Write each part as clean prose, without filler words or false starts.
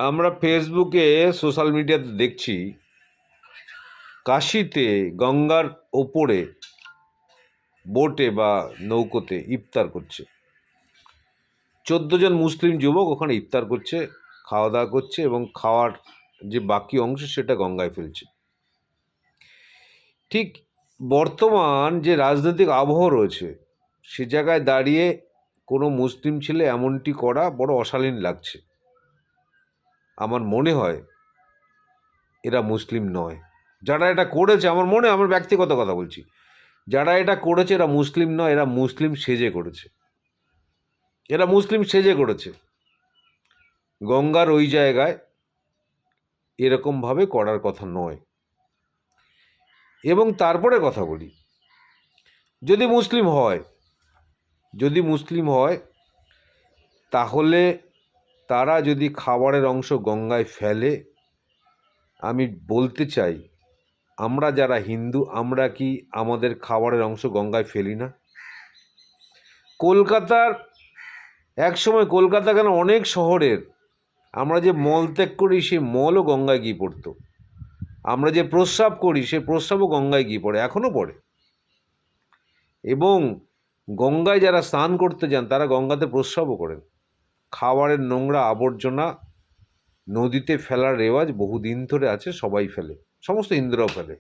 আমরা ফেসবুকে সোশ্যাল মিডিয়াতে দেখছি কাশিতে গঙ্গার ওপরে বোটে বা নৌকোতে ইফতার করছে। 14 জন মুসলিম যুবক ওখানে ইফতার করছে, খাওয়া দাওয়া করছে এবং খাওয়ার যে বাকি অংশ সেটা গঙ্গায় ফেলছে। ঠিক বর্তমান যে রাজনৈতিক আবহাওয়া রয়েছে সে জায়গায় দাঁড়িয়ে কোনো মুসলিম ছেলে এমনটি করা বড় অশালীন লাগছে। আমার মনে হয় এরা মুসলিম নয়। যারা এটা করেছে, আমার ব্যক্তিগত কথা বলছি, যারা এটা করেছে এরা মুসলিম নয়, এরা মুসলিম সেজে করেছে। এরা মুসলিম সেজে করেছে। গঙ্গার ওই জায়গায় এরকমভাবে করার কথা নয়। এবং তারপরে কথা বলি, যদি মুসলিম হয় তাহলে তারা যদি খাবারের অংশ গঙ্গায় ফেলে, আমি বলতে চাই আমরা যারা হিন্দু আমরা কি আমাদের খাবারের অংশ গঙ্গায় ফেলি না? একসময় কলকাতা কেন অনেক শহরের আমরা যে মল ত্যাগ করি সেই মলও গঙ্গায় গিয়ে পড়তো। আমরা যে প্রস্রাব করি সে প্রস্রাবও গঙ্গায় গিয়ে পড়ে, এখনও পড়ে। এবং গঙ্গায় যারা স্নান করতে যান তারা গঙ্গাতে প্রস্রাবও করেন। খাবারের নোংরা আবর্জনা নদীতে ফেলার রেওয়াজ বহুদিন ধরে আছে, সবাই ফেলে, সমস্ত হিন্দুরাও ফেলে।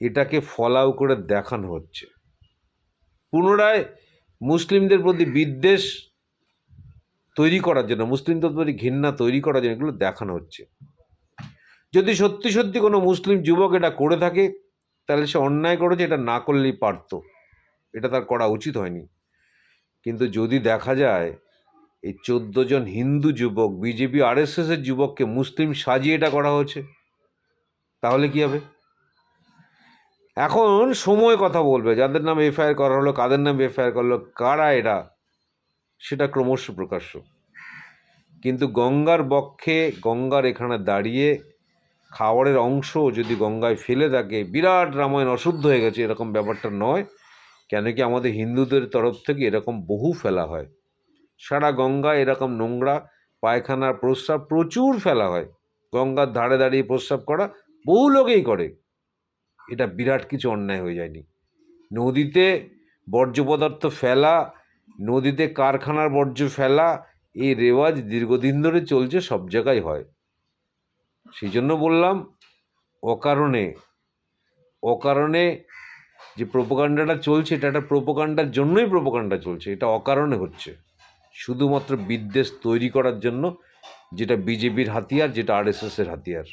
এটাকে ফলাও করে দেখানো হচ্ছে। পুনরায় মুসলিমদের প্রতি বিদ্বেষ তৈরি করার জন্য, মুসলিমদের প্রতি ঘৃণা তৈরি করার জন্য এগুলো দেখানো হচ্ছে। যদি সত্যি সত্যি কোনো মুসলিম যুবক এটা করে থাকে তাহলে সে অন্যায় করেছে, এটা না করলেই পারত, এটা তার করা উচিত হয়নি। কিন্তু যদি দেখা যায় এই 14 জন হিন্দু যুবক, বিজেপি RSSের যুবককে মুসলিম সাজিয়ে এটা করা হয়েছে, তাহলে কি হবে? এখন সময় কথা বলবে, যাদের নামে FIR করা হলো, কাদের নামে FIR করলো, কারা এরা, সেটা ক্রমশ প্রকাশ্য। কিন্তু গঙ্গার বক্ষে, গঙ্গার এখানে দাঁড়িয়ে খাবারের অংশ যদি গঙ্গায় ফেলে থাকে, বিরাট রামায়ণ অশুদ্ধ হয়ে গেছে, এরকম ব্যাপারটা নয়। কেন কি আমাদের হিন্দুদের তরফ থেকে এরকম বহু ফেলা হয়। সারা গঙ্গায় এরকম নোংরা পায়খানা প্রস্রাব প্রচুর ফেলা হয়। গঙ্গার ধারে দাঁড়িয়ে প্রস্রাব করা বহু লোকেই করে, এটা বিরাট কিছু অন্যায় হয়ে যায়নি। নদীতে বর্জ্য পদার্থ ফেলা, নদীতে কারখানার বর্জ্য ফেলা, এই রেওয়াজ দীর্ঘদিন ধরে চলছে, সব জায়গায় হয়। সেই জন্য বললাম, অকারণে যে প্রোপাগান্ডাটা চলছে এটা একটা প্রোপাগান্ডার জন্যই প্রোপাগান্ডা চলছে, এটা অকারণে হচ্ছে, শুধুমাত্র বিদ্বেষ তৈরি করার জন্য, যেটা বিজেপির হাতিয়ার, যেটা RSSের হাতিয়ার।